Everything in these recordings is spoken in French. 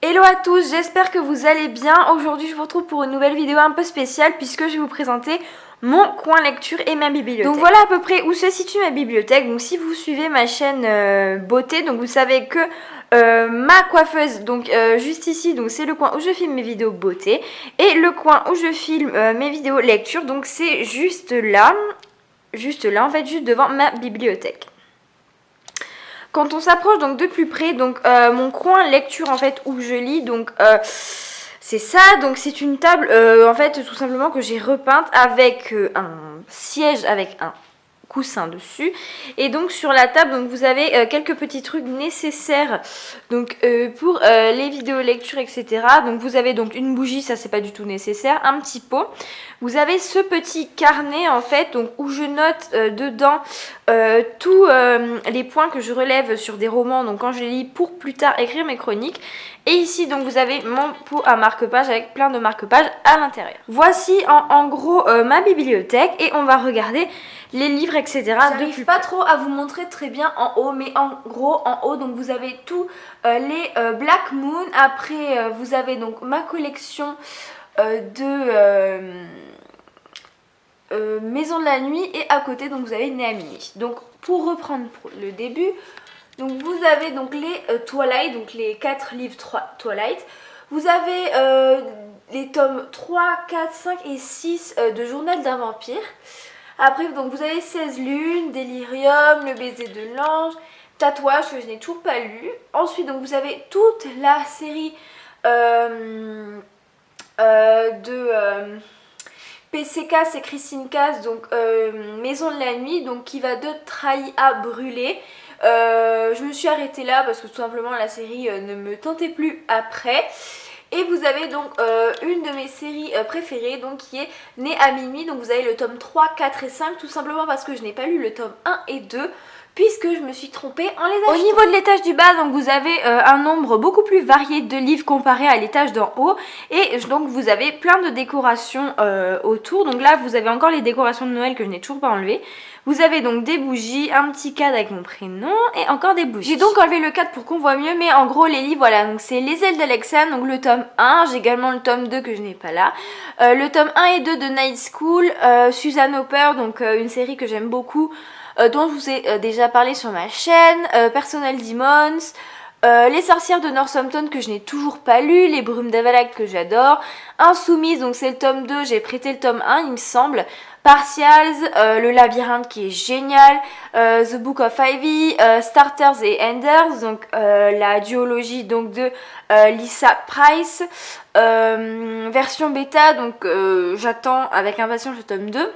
Hello à tous, j'espère que vous allez bien. Aujourd'hui je vous retrouve pour une nouvelle vidéo un peu spéciale puisque je vais vous présenter mon coin lecture et ma bibliothèque. Donc voilà à peu près où se situe ma bibliothèque. Donc si vous suivez ma chaîne beauté, donc vous savez que ma coiffeuse, donc juste ici, donc c'est le coin où je filme mes vidéos beauté. Et le coin où je filme mes vidéos lecture, donc c'est juste là en fait, juste devant ma bibliothèque. Quand on s'approche donc de plus près, donc mon coin lecture en fait où je lis, donc c'est ça, donc c'est une table en fait tout simplement que j'ai repeinte avec un siège avec un coussin dessus, et donc sur la table donc vous avez quelques petits trucs nécessaires donc pour les vidéos lecture, etc. Donc vous avez donc une bougie, ça c'est pas du tout nécessaire, un petit pot, vous avez ce petit carnet en fait donc où je note dedans tous les points que je relève sur des romans, donc quand je les lis pour plus tard écrire mes chroniques. Et ici donc vous avez mon pot à marque-page avec plein de marque-pages à l'intérieur. Voici en gros ma bibliothèque, et on va regarder les livres, etc. J'arrive pas trop à vous montrer très bien en haut, mais en gros en haut donc vous avez tous les Black Moon. Après vous avez donc ma collection de Maison de la Nuit, et à côté donc vous avez Né à Minuit. Donc pour reprendre pour le début, donc vous avez donc les Twilight, donc les 4 livres Twilight. Vous avez les tomes 3, 4, 5 et 6 de Journal d'un vampire. Après donc vous avez 16 lunes, Délirium, Le baiser de l'ange, Tatouage que je n'ai toujours pas lu. Ensuite donc vous avez toute la série de PCK, c'est Christine Casse, donc Maison de la Nuit, donc qui va de Trahi à Brûler. Je me suis arrêtée là parce que tout simplement la série ne me tentait plus après. Et vous avez donc une de mes séries préférées, donc qui est Né à Minuit. Donc vous avez le tome 3, 4 et 5, tout simplement parce que je n'ai pas lu le tome 1 et 2, puisque je me suis trompée en les achetant. Au niveau de l'étage du bas, donc vous avez un nombre beaucoup plus varié de livres comparé à l'étage d'en haut. Et donc vous avez plein de décorations autour. Donc là vous avez encore les décorations de Noël que je n'ai toujours pas enlevées. Vous avez donc des bougies, un petit cadre avec mon prénom et encore des bougies. J'ai donc enlevé le cadre pour qu'on voit mieux, mais en gros les livres, voilà, donc c'est Les ailes d'Alexandre, donc le tome 1, j'ai également le tome 2 que je n'ai pas là. Le tome 1 et 2 de Night School, Susan Hopper, donc une série que j'aime beaucoup, dont je vous ai déjà parlé sur ma chaîne, Personal Demons, Les sorcières de Northampton que je n'ai toujours pas lu, Les brumes d'Avalac que j'adore, Insoumise, donc c'est le tome 2, j'ai prêté le tome 1 il me semble, Partials, Le labyrinthe qui est génial, The Book of Ivy, Starters et Enders, donc la duologie donc de Lisa Price, version bêta, donc j'attends avec impatience le tome 2.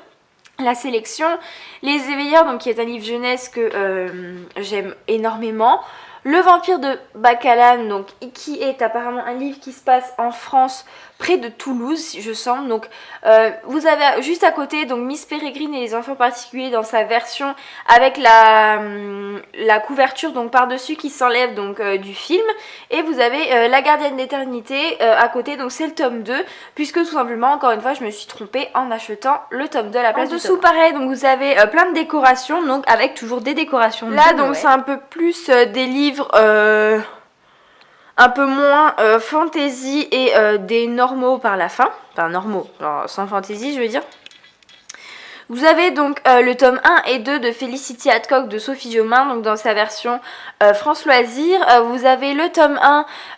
La sélection, Les éveilleurs, donc qui est un livre jeunesse que j'aime énormément. Le vampire de Bacalan, donc qui est apparemment un livre qui se passe en France, près de Toulouse, je sens. Donc vous avez juste à côté donc Miss Peregrine et les enfants particuliers dans sa version avec la couverture donc par-dessus qui s'enlève donc du film. Et vous avez La gardienne d'éternité à côté, donc c'est le tome 2, puisque tout simplement encore une fois je me suis trompée en achetant le tome 2 à la place du tome 1. En dessous pareil, donc vous avez plein de décorations, donc avec toujours des décorations là, donc c'est un peu plus des livres un peu moins fantasy et des normaux par la fin, enfin normaux, genre sans fantasy je veux dire. Vous avez donc le tome 1 et 2 de Felicity Hadcock de Sophie Jomain, donc dans sa version France Loisirs. Vous avez le tome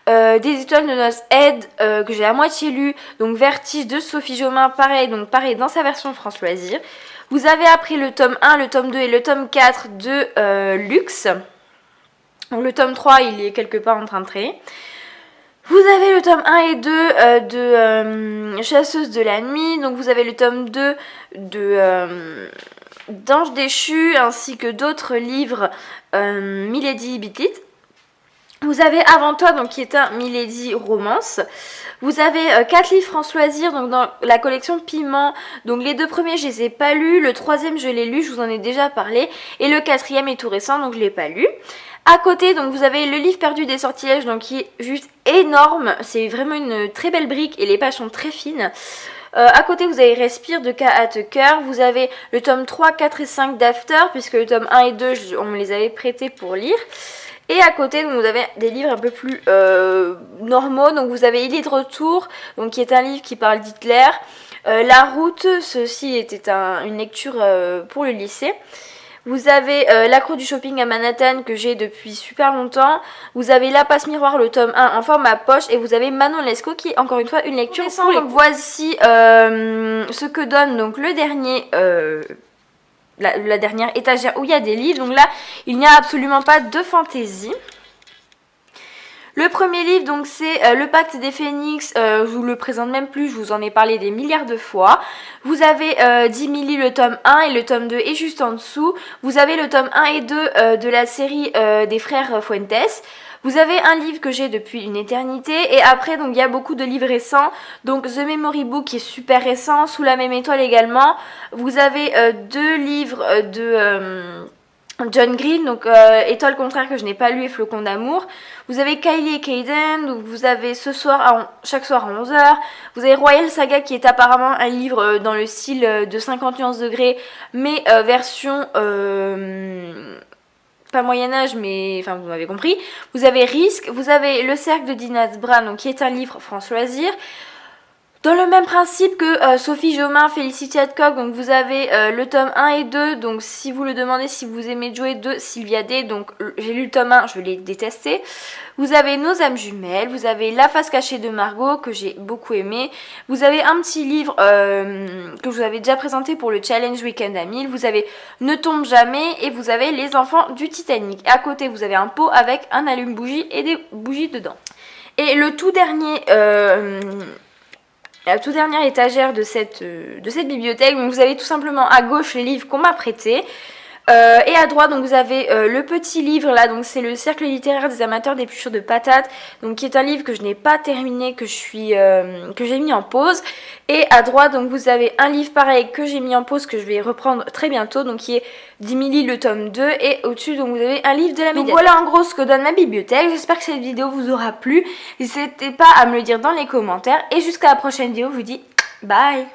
1 des Étoiles de Noces Aide que j'ai à moitié lu, donc Vertige de Sophie Jomain, pareil, donc pareil dans sa version France Loisirs. Vous avez après le tome 1, le tome 2 et le tome 4 de Luxe. Donc le tome 3 il est quelque part en train de traîner. Vous avez le tome 1 et 2 de Chasseuse de la nuit. Donc vous avez le tome 2 de d'Ange déchu, ainsi que d'autres livres Milady Bitit. Vous avez Avant toi, donc qui est un Milady romance. Vous avez 4 livres France Loisirs, donc dans la collection Piment. Donc les 2 premiers je les ai pas lus, le 3e je l'ai lu, je vous en ai déjà parlé, et le 4e est tout récent, donc je l'ai pas lu. À côté, donc vous avez le livre perdu des sortilèges, donc qui est juste énorme. C'est vraiment une très belle brique et les pages sont très fines. À côté, vous avez Respire de K.A. Tucker. Vous avez le tome 3, 4 et 5 d'After, puisque le tome 1 et 2, on me les avait prêtés pour lire. Et à côté, donc, vous avez des livres un peu plus normaux. Donc vous avez Il est de retour, donc, qui est un livre qui parle d'Hitler. La route, ceci était une lecture pour le lycée. Vous avez L'accro du shopping à Manhattan que j'ai depuis super longtemps. Vous avez La passe miroir, le tome 1 en format poche. Et vous avez Manon Lescaut qui est encore une fois une lecture pour les... Donc voici ce que donne donc le dernier... La dernière étagère où il y a des livres. Donc là, il n'y a absolument pas de fantaisie. Le premier livre, donc c'est Le Pacte des Phénix. Je vous le présente même plus, je vous en ai parlé des milliards de fois. Vous avez Dimili, le tome 1 et le tome 2 est juste en dessous. Vous avez le tome 1 et 2 de la série des frères Fuentes. Vous avez un livre que j'ai depuis une éternité et après donc il y a beaucoup de livres récents, donc The Memory Book qui est super récent, Sous la même étoile également. Vous avez deux livres de John Green, donc Étoile contraire que je n'ai pas lu et Flocon d'amour. Vous avez Kylie et Caden, donc vous avez chaque soir à 11h. Vous avez Royal Saga qui est apparemment un livre dans le style de 50 nuances degrés, mais version... pas Moyen-Âge, mais enfin vous m'avez compris. Vous avez Risque, vous avez Le Cercle de Dinas Bran, donc qui est un livre France Loisirs. Dans le même principe que Sophie Jomain, Felicity Hadcock, donc vous avez le tome 1 et 2, donc si vous le demandez, si vous aimez Joey de Sylvia Day, donc j'ai lu le tome 1, je l'ai détesté. Vous avez Nos âmes jumelles, vous avez La face cachée de Margot, que j'ai beaucoup aimé. Vous avez un petit livre que je vous avais déjà présenté pour le Challenge Weekend à 1000. Vous avez Ne tombe jamais et vous avez Les enfants du Titanic. Et à côté, vous avez un pot avec un allume-bougie et des bougies dedans. Et le tout dernier... la toute dernière étagère de cette bibliothèque, donc vous avez tout simplement à gauche les livres qu'on m'a prêtés. Et à droite, donc vous avez le petit livre là, donc c'est le cercle littéraire des amateurs d'épluchures de patates, donc qui est un livre que je n'ai pas terminé, que j'ai mis en pause. Et à droite, donc vous avez un livre pareil que j'ai mis en pause, que je vais reprendre très bientôt, donc qui est Dimili le tome 2. Et au-dessus, donc vous avez un livre de la médiathèque. Donc voilà en gros ce que donne ma bibliothèque. J'espère que cette vidéo vous aura plu. N'hésitez pas à me le dire dans les commentaires. Et jusqu'à la prochaine vidéo, je vous dis bye.